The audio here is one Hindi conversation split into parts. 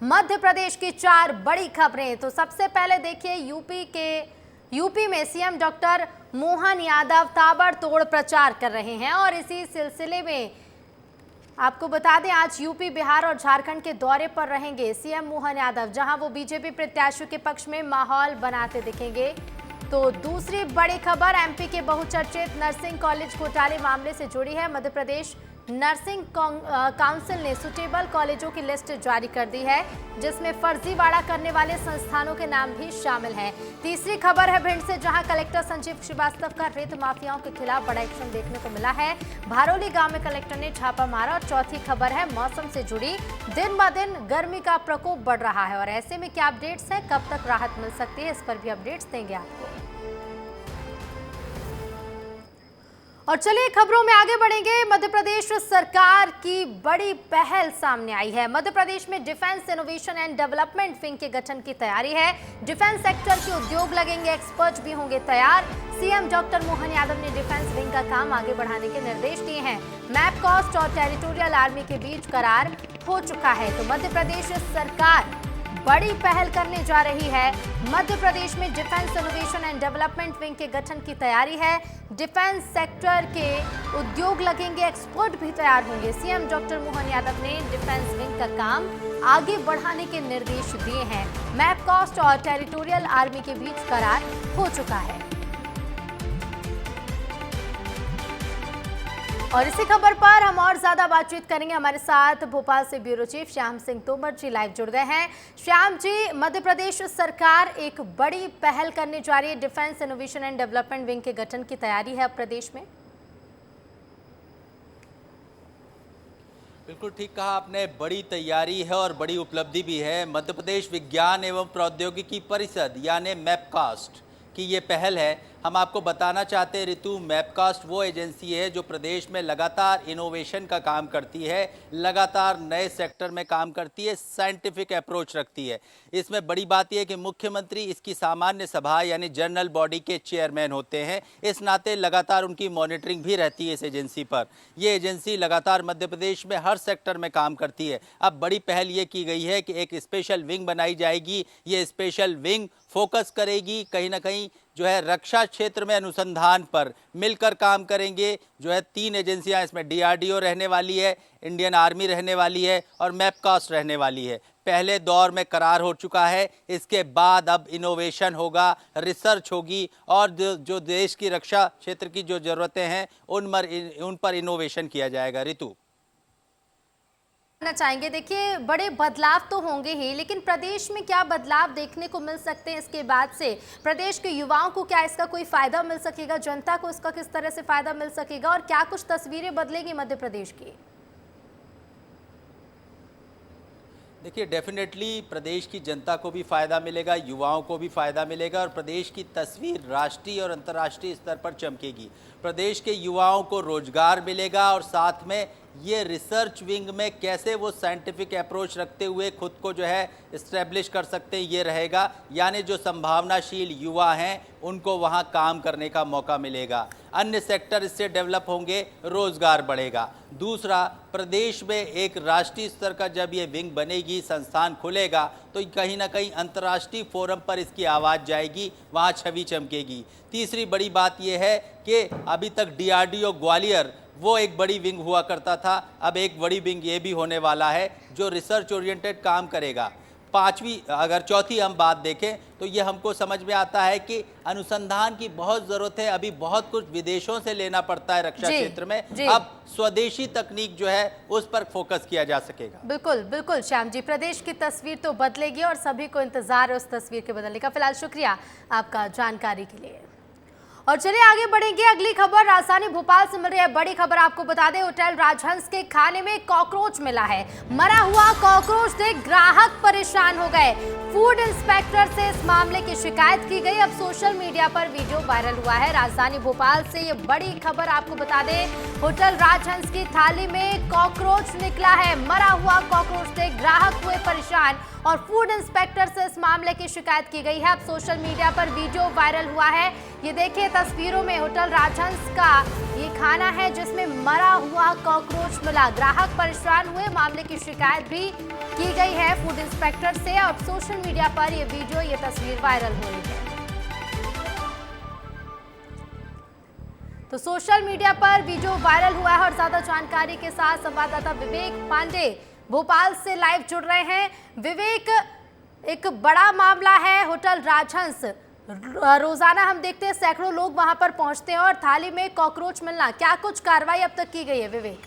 मध्य प्रदेश की 4 बड़ी खबरें। तो सबसे पहले देखिए यूपी में सीएम डॉक्टर मोहन यादव ताबड़तोड़ प्रचार कर रहे हैं और इसी सिलसिले में आपको बता दें आज यूपी, बिहार और झारखंड के दौरे पर रहेंगे सीएम मोहन यादव, जहां वो बीजेपी प्रत्याशियों के पक्ष में माहौल बनाते दिखेंगे। तो दूसरी बड़ी खबर एमपी के बहुचर्चित नर्सिंग कॉलेज घोटाले मामले से जुड़ी है। मध्य प्रदेश नर्सिंग काउंसिल ने सुटेबल कॉलेजों की लिस्ट जारी कर दी है, जिसमें फर्जीवाड़ा करने वाले संस्थानों के नाम भी शामिल हैं। तीसरी खबर है भिंड से, जहां कलेक्टर संजीव श्रीवास्तव का रेत माफियाओं के खिलाफ बड़ा एक्शन देखने को मिला है। भारोली गांव में कलेक्टर ने छापा मारा। और चौथी खबर है मौसम से जुड़ी, दिन ब दिन गर्मी का प्रकोप बढ़ रहा है और ऐसे में क्या अपडेट्स है, कब तक राहत मिल सकती है, इस पर भी अपडेट्स देंगे आपको। और चलिए खबरों में आगे बढ़ेंगे। मध्य प्रदेश सरकार की बड़ी पहल सामने आई है। मध्य प्रदेश में defence innovation and development wing के गठन की तैयारी है। डिफेंस सेक्टर के उद्योग लगेंगे, एक्सपर्ट भी होंगे तैयार। सीएम डॉक्टर मोहन यादव ने डिफेंस विंग का काम आगे बढ़ाने के निर्देश दिए हैं। मैप कॉस्ट और टेरिटोरियल आर्मी के बीच करार हो चुका है। तो मध्य प्रदेश सरकार बड़ी पहल करने जा रही है। मध्य प्रदेश में defence innovation and development wing के गठन की तैयारी है। डिफेंस सेक्टर के उद्योग लगेंगे, एक्सपर्ट भी तैयार होंगे। सीएम डॉक्टर मोहन यादव ने डिफेंस विंग का काम आगे बढ़ाने के निर्देश दिए हैं। मैप कॉस्ट और टेरिटोरियल आर्मी के बीच करार हो चुका है। और इसी खबर पर हम और ज्यादा बातचीत करेंगे। हमारे साथ भोपाल से ब्यूरो चीफ श्याम सिंह तोमर जी लाइव जुड़ गए हैं। श्याम जी, मध्य प्रदेश सरकार एक बड़ी पहल करने जा रही है। Defence innovation and development wing के गठन की तैयारी है अब प्रदेश में। बिल्कुल ठीक कहा आपने, बड़ी तैयारी है और बड़ी उपलब्धि भी है। मध्य प्रदेश विज्ञान एवं प्रौद्योगिकी परिषद यानी मैपकास्ट की ये पहल है। हम आपको बताना चाहते हैं ऋतु, मैपकास्ट वो एजेंसी है जो प्रदेश में लगातार इनोवेशन का काम करती है, लगातार नए सेक्टर में काम करती है, साइंटिफिक अप्रोच रखती है। इसमें बड़ी बात यह है कि मुख्यमंत्री इसकी सामान्य सभा यानी जनरल बॉडी के चेयरमैन होते हैं। इस नाते लगातार उनकी मॉनिटरिंग भी रहती है इस एजेंसी पर। ये एजेंसी लगातार मध्य प्रदेश में हर सेक्टर में काम करती है। अब बड़ी पहल ये की गई है कि एक स्पेशल विंग बनाई जाएगी। ये स्पेशल विंग फोकस करेगी कहीं ना कहीं जो है रक्षा क्षेत्र में अनुसंधान पर, मिलकर काम करेंगे। जो है 3 एजेंसियां इसमें डीआरडीओ रहने वाली है, इंडियन आर्मी रहने वाली है और मैपकास्ट रहने वाली है। पहले दौर में करार हो चुका है, इसके बाद अब इनोवेशन होगा, रिसर्च होगी और जो देश की रक्षा क्षेत्र की जो जरूरतें हैं उन पर इनोवेशन किया जाएगा। ऋतु चाहेंगे, देखिए बड़े बदलाव तो होंगे ही, लेकिन प्रदेश में क्या बदलाव देखने को मिल सकते हैं इसके बाद से? प्रदेश के युवाओं को क्या इसका कोई फायदा मिल सकेगा, जनता को इसका किस तरह से फायदा मिल सकेगा और क्या कुछ तस्वीरें बदलेगी मध्य प्रदेश की? देखिए, डेफिनेटली प्रदेश की जनता को भी फायदा मिलेगा, युवाओं को भी फायदा मिलेगा और प्रदेश की तस्वीर राष्ट्रीय और अंतर्राष्ट्रीय स्तर पर चमकेगी। प्रदेश के युवाओं को रोजगार मिलेगा और साथ में ये रिसर्च विंग में कैसे वो साइंटिफिक अप्रोच रखते हुए खुद को जो है इस्टेब्लिश कर सकते हैं, ये रहेगा। यानी जो संभावनाशील युवा हैं उनको वहाँ काम करने का मौका मिलेगा, अन्य सेक्टर इससे डेवलप होंगे, रोजगार बढ़ेगा। दूसरा, प्रदेश में एक राष्ट्रीय स्तर का जब ये विंग बनेगी, संस्थान खुलेगा, तो कहीं ना कहीं अंतर्राष्ट्रीय फोरम पर इसकी आवाज़ जाएगी, वहाँ छवि चमकेगी। तीसरी बड़ी बात यह है कि अभी तक डीआरडीओ ग्वालियर वो एक बड़ी विंग हुआ करता था, अब एक बड़ी विंग ये भी होने वाला है जो रिसर्च ओरिएंटेड काम करेगा। चौथी हम बात देखें तो ये हमको समझ में आता है कि अनुसंधान की बहुत ज़रूरत है। अभी बहुत कुछ विदेशों से लेना पड़ता है रक्षा क्षेत्र में, अब स्वदेशी तकनीक जो है उस पर फोकस किया जा सकेगा। बिल्कुल बिल्कुल श्याम जी, प्रदेश की तस्वीर तो बदलेगी और सभी को इंतजार है उस तस्वीर के बदलने का। फिलहाल शुक्रिया आपका जानकारी के लिए। और चलिए आगे बढ़ेंगे। अगली खबर राजधानी भोपाल से मिल रही है। बड़ी खबर आपको बता दें, होटल राजहंस के खाने में कॉकरोच मिला है। मरा हुआ कॉकरोच देख ग्राहक परेशान हो गए। फूड इंस्पेक्टर से इस मामले की शिकायत की गई। अब सोशल मीडिया पर वीडियो वायरल हुआ है। राजधानी भोपाल से ये बड़ी खबर आपको बता दें, होटल राजहंस की थाली में कॉकरोच निकला है। मरा हुआ कॉकरोच देख ग्राहक हुए परेशान और फूड इंस्पेक्टर से इस मामले की शिकायत की गई है। अब सोशल मीडिया पर वीडियो वायरल हुआ है। ये देखिए तस्वीरों में होटल राजहंस का ये खाना है जिसमें मरा हुआ कॉकरोच मिला। ग्राहक परेशान हुए, मामले की शिकायत भी की गई है फूड इंस्पेक्टर से। अब सोशल मीडिया पर ये वीडियो, ये तस्वीर वायरल हो रही है। तो सोशल मीडिया पर वीडियो वायरल हुआ है और ज्यादा जानकारी के साथ संवाददाता विवेक पांडे भोपाल से लाइव जुड़ रहे हैं। विवेक, एक बड़ा मामला है होटल राजहंस। रोजाना हम देखते हैं सैकड़ों लोग वहां पर पहुंचते हैं और थाली में कॉकरोच मिलना, क्या कुछ कार्रवाई अब तक की गई है विवेक?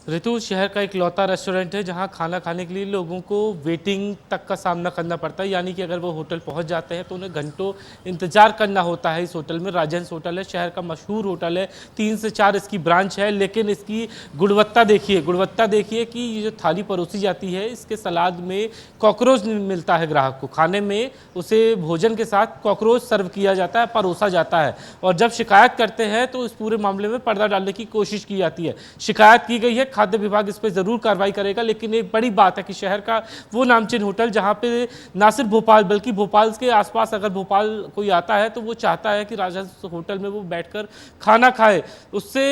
ऋतु, शहर का इकलौता रेस्टोरेंट है जहां खाना खाने के लिए लोगों को वेटिंग तक का सामना करना पड़ता है। यानी कि अगर वो होटल पहुंच जाते हैं तो उन्हें घंटों इंतजार करना होता है। इस होटल में राजहंस होटल है, शहर का मशहूर होटल है, 3 से 4 इसकी ब्रांच है। लेकिन इसकी गुणवत्ता देखिए कि ये जो थाली परोसी जाती है, इसके सलाद में कॉकरोच मिलता है ग्राहक को। खाने में उसे भोजन के साथ कॉकरोच सर्व किया जाता है, परोसा जाता है। और जब शिकायत करते हैं तो इस पूरे मामले में पर्दा डालने की कोशिश की जाती है। शिकायत की गई है, खाद्य विभाग इस पर जरूर कार्रवाई करेगा। लेकिन एक बड़ी बात है कि शहर का वो नामचीन होटल जहां पे ना सिर्फ भोपाल बल्कि भोपाल के आसपास अगर भोपाल कोई आता है तो वो चाहता है कि राजहंस होटल में वो बैठकर खाना खाए। उससे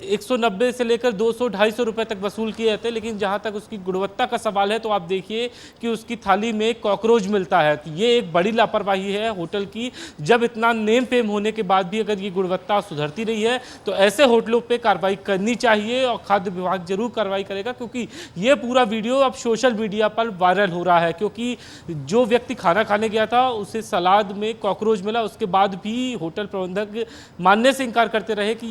190 से लेकर 200-250 रुपए तक वसूल किए जाते हैं। लेकिन जहां तक उसकी गुणवत्ता का सवाल है तो आप देखिए कि उसकी थाली में कॉकरोच मिलता है। तो ये एक बड़ी लापरवाही है होटल की। जब इतना नेम फेम होने के बाद भी अगर ये गुणवत्ता सुधरती नहीं है तो ऐसे होटलों पर कार्रवाई करनी चाहिए और खाद्य विभाग जरूर कार्रवाई करेगा। क्योंकि ये पूरा वीडियो अब सोशल मीडिया पर वायरल हो रहा है। क्योंकि जो व्यक्ति खाना खाने गया था उसे सलाद में कॉकरोच मिला, उसके बाद भी होटल प्रबंधक मानने से इनकार करते रहे कि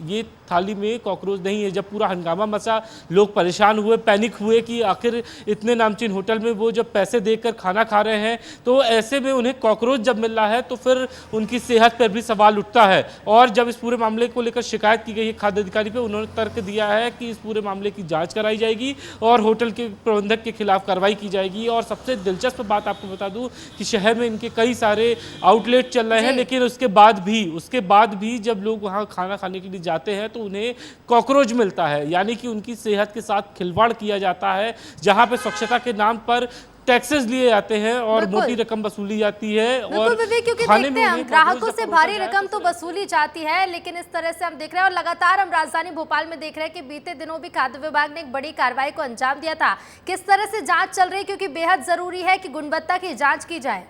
ये थाली में कॉकरोच नहीं है। जब पूरा हंगामा मचा, लोग परेशान हुए, पैनिक हुए कि आखिर इतने नामचीन होटल में वो जब पैसे देकर खाना खा रहे हैं तो ऐसे में उन्हें कॉकरोच जब मिल रहा है तो फिर उनकी सेहत पर भी सवाल उठता है। और जब इस पूरे मामले को लेकर शिकायत की गई है खाद्य अधिकारी पे, उन्होंने तर्क दिया है कि इस पूरे मामले की जांच कराई जाएगी और होटल के प्रबंधक के खिलाफ कार्रवाई की जाएगी। और सबसे दिलचस्प बात आपको बता दूं कि शहर में इनके कई सारे आउटलेट चल रहे हैं। लेकिन उसके बाद भी जब लोग वहां खाना खाने के लिए जाते हैं तो उन्हें कॉकरोच मिलता है। यानी कि उनकी सेहत के साथ खिलवाड़ किया जाता है। जहां पे स्वच्छता के नाम पर टैक्सेस लिए जाते हैं और मोटी रकम वसूली जाती है। और क्योंकि देखते हैं हम ग्राहकों से भारी रकम तो वसूली जाती है, लेकिन इस तरह से हम देख रहे हैं और लगातार हम राजधानी भोपाल में देख रहे हैं कि बीते दिनों भी खाद्य विभाग ने एक बड़ी कार्रवाई को अंजाम दिया था। किस तरह से जांच चल रही है, क्योंकि बेहद जरूरी है कि गुणवत्ता की जांच की जाए।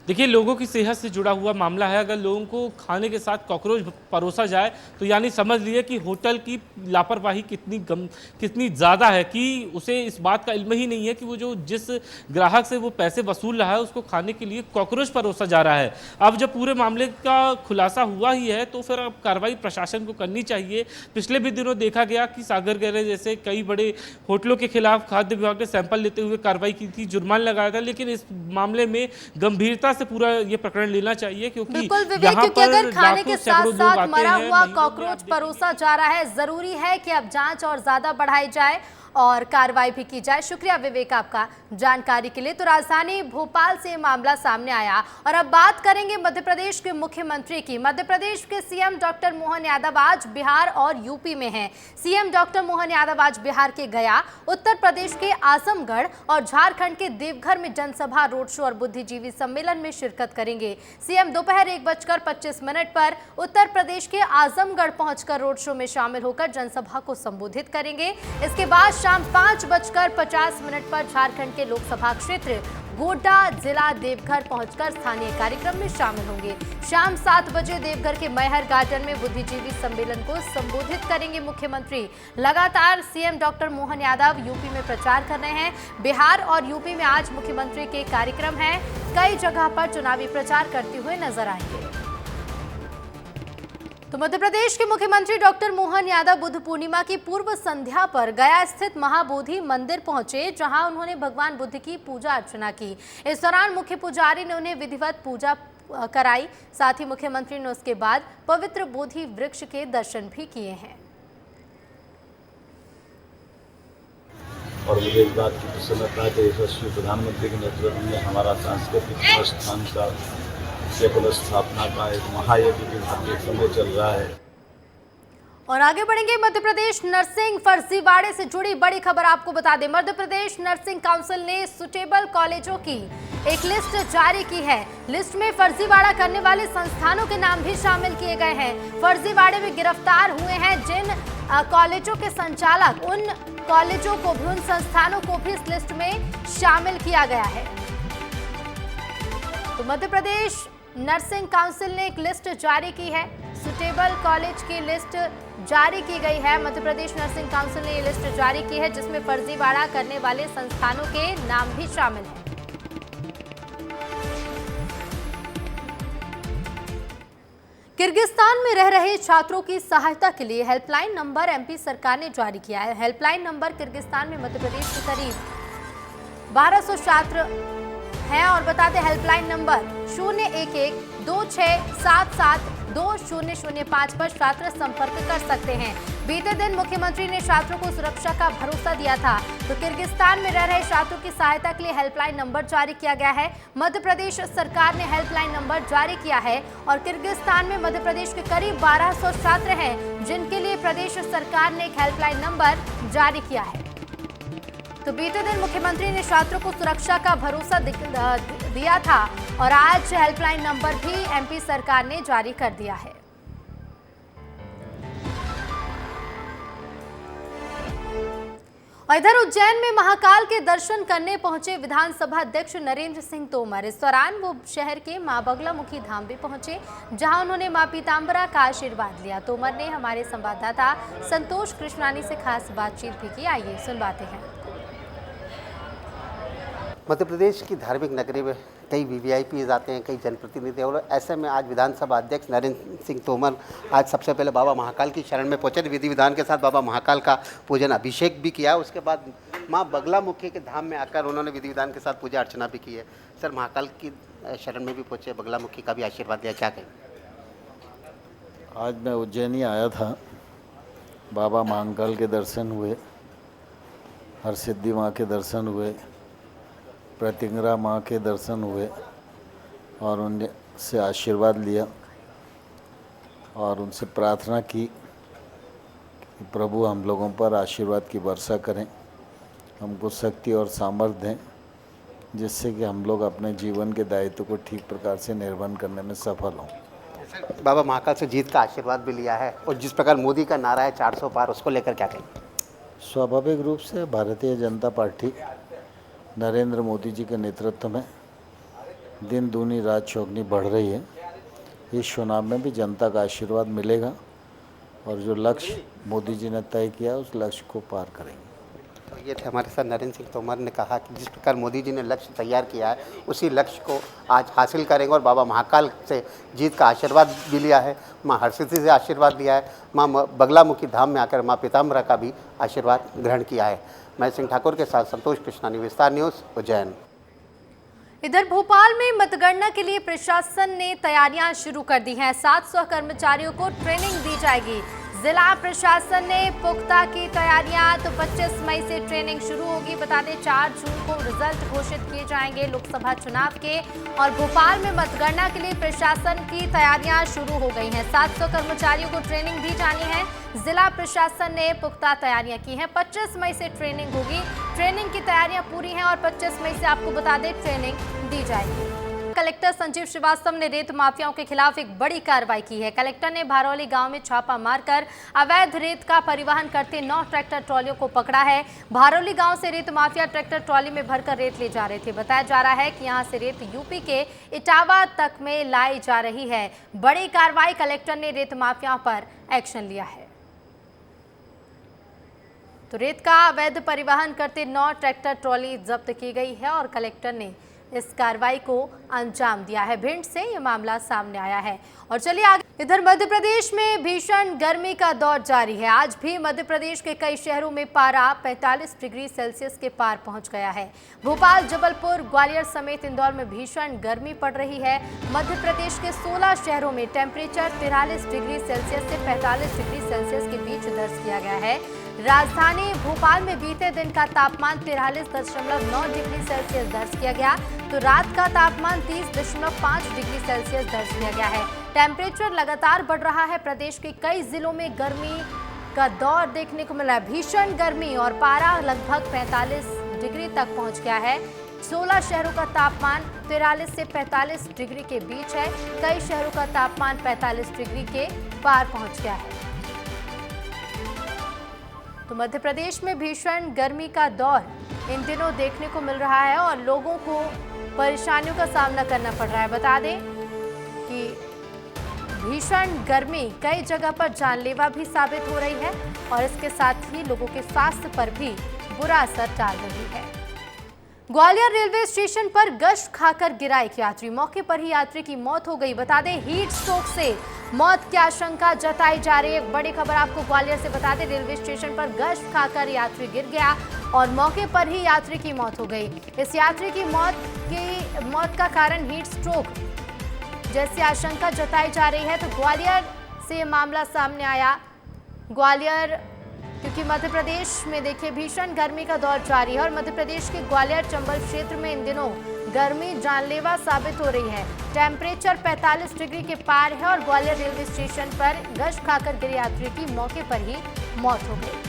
देखिए, लोगों की सेहत से जुड़ा हुआ मामला है। अगर लोगों को खाने के साथ कॉकरोच परोसा जाए तो यानी समझ लिए कि होटल की लापरवाही कितनी ज़्यादा है कि उसे इस बात का इल्म ही नहीं है कि वो जिस ग्राहक से वो पैसे वसूल रहा है उसको खाने के लिए कॉकरोच परोसा जा रहा है। अब जब पूरे मामले का खुलासा हुआ ही है तो फिर अब कार्रवाई प्रशासन को करनी चाहिए। पिछले भी दिनों देखा गया कि सागर गैरेज जैसे कई बड़े होटलों के खिलाफ खाद्य विभाग ने सैंपल लेते हुए कार्रवाई की थी, जुर्माना लगाया था। लेकिन इस मामले में गंभीरता से पूरा ये प्रकरण लेना चाहिए क्योंकि अगर खाने के साथ साथ मरा हुआ कॉकरोच परोसा जा रहा है, जरूरी है कि अब जांच और ज्यादा बढ़ाई जाए और कार्रवाई भी की जाए। शुक्रिया विवेक आपका जानकारी के लिए। तो राजधानी भोपाल से मामला सामने आया और अब बात करेंगे मध्य प्रदेश के मुख्यमंत्री की। मध्य प्रदेश के सीएम डॉक्टर मोहन यादव आज बिहार और यूपी में हैं। सीएम डॉक्टर मोहन यादव आज बिहार के गया, उत्तर प्रदेश के आजमगढ़ और झारखंड के देवघर में जनसभा, रोड शो और बुद्धिजीवी सम्मेलन में शिरकत करेंगे। सीएम दोपहर 1:25 पर उत्तर प्रदेश के आजमगढ़ पहुंचकर रोड शो में शामिल होकर जनसभा को संबोधित करेंगे। इसके बाद शाम 5:50 पर झारखंड के लोकसभा क्षेत्र गोड्डा जिला देवघर पहुंचकर स्थानीय कार्यक्रम में शामिल होंगे। शाम 7 बजे देवघर के मैहर गार्डन में बुद्धिजीवी सम्मेलन को संबोधित करेंगे मुख्यमंत्री। लगातार CM doctor Mohan Yadav UP में प्रचार कर रहे हैं। बिहार और यूपी में आज मुख्यमंत्री के कार्यक्रम हैं। कई जगह पर चुनावी प्रचार करते हुए नजर आएंगे। तो मध्य प्रदेश के मुख्यमंत्री डॉक्टर मोहन यादव बुद्ध पूर्णिमा की पूर्व संध्या पर गया स्थित महाबोधि मंदिर पहुंचे, जहां उन्होंने भगवान बुद्ध की पूजा अर्चना की। इस दौरान मुख्य पुजारी ने उन्हें विधिवत पूजा कराई। साथ ही मुख्यमंत्री ने उसके बाद पवित्र बोधि वृक्ष के दर्शन भी किए हैं। और मुझे इस बात की प्रसन्नता है कि यशस्वी प्रधानमंत्री के नेतृत्व में हमारा सांस्कृतिक संस्थान का पुनर्स्थापना का एक महायज्ञ के समय चल रहा है। और आगे बढ़ेंगे। मध्य प्रदेश नर्सिंग फर्जीवाड़े से जुड़ी बड़ी खबर आपको बता दें। मध्य प्रदेश नर्सिंग काउंसिल ने सुटेबल कॉलेजों की एक लिस्ट जारी की है। लिस्ट में फर्जीवाड़ा करने वाले संस्थानों के नाम भी शामिल किए गए हैं। फर्जीवाड़े में गिरफ्तार हुए हैं जिन कॉलेजों के संचालक, उन कॉलेजों को भी, उन संस्थानों को भी इस लिस्ट में शामिल किया गया है। तो मध्य प्रदेश नर्सिंग काउंसिल ने एक लिस्ट जारी की है। सुटेबल कॉलेज की लिस्ट जारी की गई है। मध्य प्रदेश नर्सिंग काउंसिल ने ये लिस्ट जारी की है जिसमें फर्जीवाड़ा करने वाले संस्थानों के नाम भी शामिल हैं। किर्गिस्तान में रह रहे छात्रों की सहायता के लिए हेल्पलाइन नंबर एमपी सरकार ने जारी किया है। हेल्पलाइन नंबर किर्गिस्तान में मध्य प्रदेश के करीब 1200 छात्र हैं और बता दें हेल्पलाइन नंबर 011-2677-2005 पर छात्र संपर्क कर सकते हैं। बीते दिन मुख्यमंत्री ने छात्रों को सुरक्षा का भरोसा दिया था, तो किर्गिस्तान में रह रहे छात्रों की सहायता के लिए हेल्पलाइन नंबर जारी किया गया है। मध्य प्रदेश सरकार ने हेल्पलाइन नंबर जारी किया है और किर्गिस्तान में मध्य प्रदेश के करीब 1200 छात्र हैं जिनके लिए प्रदेश सरकार ने एक हेल्पलाइन नंबर जारी किया है। तो बीते दिन मुख्यमंत्री ने छात्रों को सुरक्षा का भरोसा दिया था और आज हेल्पलाइन नंबर भी एमपी सरकार ने जारी कर दिया है। और इधर उज्जैन में महाकाल के दर्शन करने पहुंचे विधानसभा अध्यक्ष नरेंद्र सिंह तोमर। इस दौरान वो शहर के मां बगलामुखी धाम भी पहुंचे, जहां उन्होंने मां पीताम्बरा का आशीर्वाद लिया। तोमर ने हमारे संवाददाता संतोष कृष्णानी से खास बातचीत भी की। आइए सुनवाते हैं। मध्य प्रदेश की धार्मिक नगरी में कई वीवीआईपी आते हैं, कई जनप्रतिनिधि, और ऐसे में आज विधानसभा अध्यक्ष नरेंद्र सिंह तोमर आज सबसे पहले बाबा महाकाल की शरण में पहुंचे। विधि विधान के साथ बाबा महाकाल का पूजन अभिषेक भी किया। उसके बाद मां बगलामुखी के धाम में आकर उन्होंने विधि विधान के साथ पूजा अर्चना भी की है। सर, महाकाल की शरण में भी पहुंचे, बगलामुखी का भी आशीर्वाद दिया, क्या कहें? आज मैं उज्जैनी आया था, बाबा महाकाल के दर्शन हुए, हरसिद्धि माँ के दर्शन हुए, प्रतिंगरा माँ के दर्शन हुए और उनसे आशीर्वाद लिया और उनसे प्रार्थना की कि प्रभु हम लोगों पर आशीर्वाद की वर्षा करें, हमको शक्ति और सामर्थ्य दें, जिससे कि हम लोग अपने जीवन के दायित्व को ठीक प्रकार से निर्वहन करने में सफल हों। बाबा महाकाल से जीत का आशीर्वाद भी लिया है और जिस प्रकार मोदी का नारा है 400 पार, उसको लेकर क्या कहें? स्वाभाविक रूप से भारतीय जनता पार्टी नरेंद्र मोदी जी के नेतृत्व में दिन दूनी रात चौगनी बढ़ रही है। इस चुनाव में भी जनता का आशीर्वाद मिलेगा और जो लक्ष्य मोदी जी ने तय किया उस लक्ष्य को पार करेंगे। तो ये थे हमारे साथ नरेंद्र सिंह तोमर ने कहा कि जिस प्रकार मोदी जी ने लक्ष्य तैयार किया है उसी लक्ष्य को आज हासिल करेंगे और बाबा महाकाल से जीत का आशीर्वाद भी लिया है, माँ हरसिद्धि से आशीर्वाद लिया है, माँ बगलामुखी धाम में आकर माँ पीताम्बरा का भी आशीर्वाद ग्रहण किया है। मैं सिंह ठाकुर के साथ संतोष कृष्णानी, विस्तार न्यूज़, उज्जैन। इधर भोपाल में मतगणना के लिए प्रशासन ने तैयारियां शुरू कर दी हैं। 700 कर्मचारियों को ट्रेनिंग दी जाएगी। जिला प्रशासन ने पुख्ता की तैयारियां, तो 25 मई से ट्रेनिंग शुरू होगी। बता दें 4 जून को रिजल्ट घोषित किए जाएंगे लोकसभा चुनाव के, और भोपाल में मतगणना के लिए प्रशासन की तैयारियां शुरू हो गई हैं। 700 कर्मचारियों को ट्रेनिंग दी जानी है। जिला प्रशासन ने पुख्ता तैयारियां की हैं। 25 मई से ट्रेनिंग होगी। ट्रेनिंग की तैयारियां पूरी हैं और 25 मई से आपको बता दें ट्रेनिंग दी जाएगी। कलेक्टर संजीव श्रीवास्तव ने रेत माफियाओं के खिलाफ एक बड़ी कार्रवाई की है। कलेक्टर ने भारौली गांव में छापा मारकर अवैध रेत का परिवहन करते 9 ट्रैक्टर ट्रॉलियों को पकड़ा है। भारौली गांव से रेत माफिया ट्रैक्टर ट्रॉली में भरकर रेत ले जा रहे थे। बताया जा रहा है कि यहां से रेत यूपी के इटावा तक में लाई जा रही है। बड़ी कार्रवाई, कलेक्टर ने रेत माफियाओं पर एक्शन लिया है। तो रेत का अवैध परिवहन करते 9 ट्रैक्टर ट्रॉली जब्त की गई है और कलेक्टर ने इस कार्रवाई को अंजाम दिया है। भिंड से ये मामला सामने आया है। और चलिए आगे, इधर मध्य प्रदेश में भीषण गर्मी का दौर जारी है। आज भी मध्य प्रदेश के कई शहरों में पारा 45 डिग्री सेल्सियस के पार पहुंच गया है। भोपाल, जबलपुर, ग्वालियर समेत इंदौर में भीषण गर्मी पड़ रही है। मध्य प्रदेश के 16 शहरों में टेम्परेचर 43 डिग्री सेल्सियस से 45 डिग्री सेल्सियस के बीच दर्ज किया गया है। राजधानी भोपाल में बीते दिन का तापमान 43.9 डिग्री सेल्सियस दर्ज किया गया, तो रात का तापमान 30.5 डिग्री सेल्सियस दर्ज किया गया है। टेम्परेचर लगातार बढ़ रहा है। प्रदेश के कई जिलों में गर्मी का दौर देखने को मिला। भीषण गर्मी और पारा लगभग 45 डिग्री तक पहुंच गया है। 16 शहरों का तापमान 43 से 45 डिग्री के बीच है। कई शहरों का तापमान 45 डिग्री के पार पहुंच गया है। तो मध्य प्रदेश में भीषण गर्मी का दौर इन दिनों देखने को मिल रहा है और लोगों को परेशानियों का सामना करना पड़ रहा है। बता दें कि भीषण गर्मी कई जगह पर जानलेवा भी साबित हो रही है और इसके साथ ही लोगों के स्वास्थ्य पर भी बुरा असर डाल रही है। ग्वालियर रेलवे स्टेशन पर गश्त खाकर गिरा एक यात्री, मौके पर ही यात्री की मौत हो गई। बता दें हीट स्ट्रोक से मौत की आशंका जताई जा रही है। एक बड़ी खबर आपको ग्वालियर से बता दें, रेलवे स्टेशन पर गश्त खाकर यात्री गिर गया और मौके पर ही यात्री की मौत हो गई। इस यात्री की मौत का कारण हीट स्ट्रोक जैसी आशंका जताई जा रही है। तो ग्वालियर से मामला सामने आया। ग्वालियर क्योंकि मध्य प्रदेश में देखिए भीषण गर्मी का दौर जारी है और मध्य प्रदेश के ग्वालियर चंबल क्षेत्र में इन दिनों गर्मी जानलेवा साबित हो रही है। टेम्परेचर 45 डिग्री के पार है और ग्वालियर रेलवे स्टेशन पर गश्त खाकर गिरे यात्री की मौके पर ही मौत हो गई।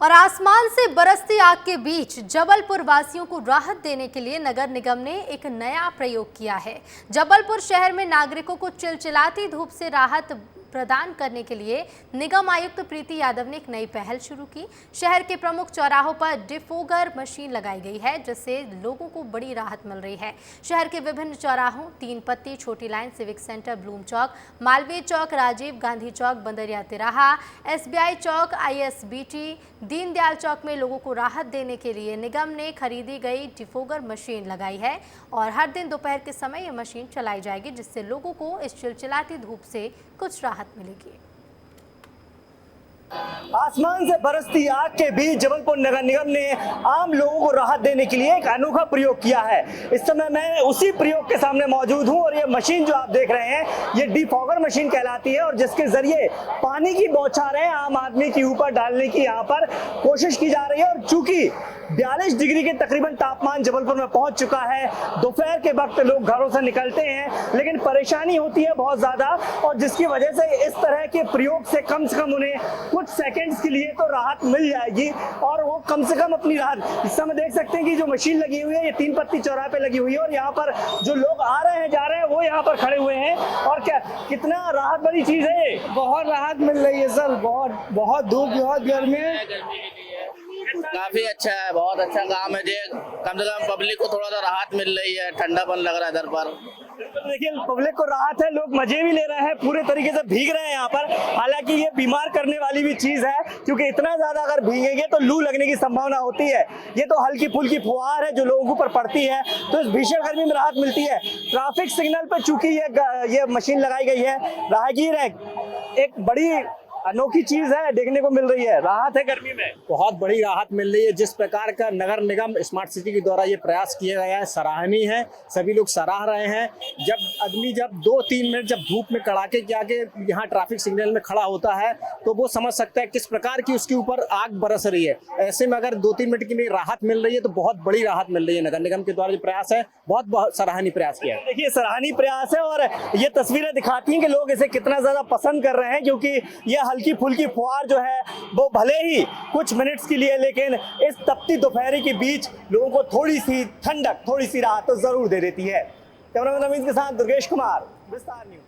और आसमान से बरसती आग के बीच जबलपुर वासियों को राहत देने के लिए नगर निगम ने एक नया प्रयोग किया है। जबलपुर शहर में नागरिकों को चिलचिलाती धूप से राहत प्रदान करने के लिए निगम आयुक्त प्रीति यादव ने एक नई पहल शुरू की। शहर के प्रमुख चौराहों पर डिफोगर मशीन लगाई गई है जिससे लोगों को बड़ी राहत मिल रही है। शहर के विभिन्न चौराहों तीन पत्ती, छोटी लाइन, सिविक सेंटर, ब्लूम चौक, मालवीय चौक, राजीव गांधी चौक, बंदरिया तिराहा, SBI चौक, ISBT, दीनदयाल चौक में लोगों को राहत देने के लिए निगम ने खरीदी गई डिफोगर मशीन लगाई है और हर दिन दोपहर के समय यह मशीन चलाई जाएगी जिससे लोगों को इस चिलचिलाती धूप से कुछ राहत मिलेगी। आसमान से बरसती आग के बीच जबलपुर नगर निगम ने आम लोगों को राहत देने के लिए एक अनोखा प्रयोग किया है। इस समय मैं उसी प्रयोग के सामने मौजूद हूं और ये मशीन जो आप देख रहे हैं ये डिफॉगर मशीन कहलाती है और जिसके जरिए पानी की बौछारें आम आदमी के ऊपर डालने की यहाँ पर कोशिश की जा रही है। और चूंकि 42 डिग्री के तकरीबन तापमान जबलपुर में पहुंच चुका है, दोपहर के वक्त लोग घरों से निकलते हैं लेकिन परेशानी होती है बहुत ज्यादा और जिसकी वजह से इस तरह के प्रयोग से कम उन्हें कुछ सेकंड्स के लिए तो राहत मिल जाएगी और वो कम से कम अपनी राहत। इस समय देख सकते हैं कि जो मशीन लगी हुई है ये तीन पत्ती चौराहे पे लगी हुई है और यहाँ पर जो लोग आ रहे हैं जा रहे हैं वो यहाँ पर खड़े हुए हैं। और क्या कितना राहत बड़ी चीज है, बहुत राहत मिल रही है सर। बहुत धूप, बहुत गर्मी है। काफी अच्छा है, बहुत अच्छा काम है। कम से कम पब्लिक को थोड़ा सा राहत मिल रही है, ठंडापन लग रहा है इधर पर। देखिए पब्लिक को राहत है, लोग मजे भी ले रहे हैं, पूरे तरीके से भीग रहे हैं यहाँ पर। हालांकि ये बीमार करने वाली भी चीज है क्योंकि इतना ज्यादा अगर भीगेंगे तो लू लगने की संभावना होती है। ये तो हल्की फुल्की फुहार है जो लोगों पर पड़ती है तो इस भीषण गर्मी में राहत मिलती है। ट्रैफिक सिग्नल पर चूंकि ये मशीन लगाई गई है, राहगीर है, एक बड़ी अनोखी चीज है, देखने को मिल रही है, राहत है गर्मी में। बहुत बड़ी राहत मिल रही है। जिस प्रकार का नगर निगम स्मार्ट सिटी के द्वारा ये प्रयास किया गया है सराहनीय है, सभी लोग सराह रहे हैं। जब आदमी 2-3 मिनट जब धूप में कड़ाके के आगे यहाँ ट्रैफिक सिग्नल में खड़ा होता है तो वो समझ सकता है किस प्रकार की उसके ऊपर आग बरस रही है। ऐसे में अगर 2-3 मिनट के लिए राहत मिल रही है तो बहुत बड़ी राहत मिल रही है। नगर निगम के द्वारा जो प्रयास है बहुत सराहनीय प्रयास किया है। देखिए सराहनीय प्रयास है और ये तस्वीरें दिखाती हैं कि लोग इसे कितना ज्यादा पसंद कर रहे हैं क्योंकि ये हल्की फुल्की फुहार जो है वो भले ही कुछ मिनट्स के लिए लेकिन इस तपती दोपहरी के बीच लोगों को थोड़ी सी ठंडक, थोड़ी सी राहत तो जरूर दे देती है। कैमरामैन अमित के साथ दुर्गेश कुमार, विस्तार न्यूज।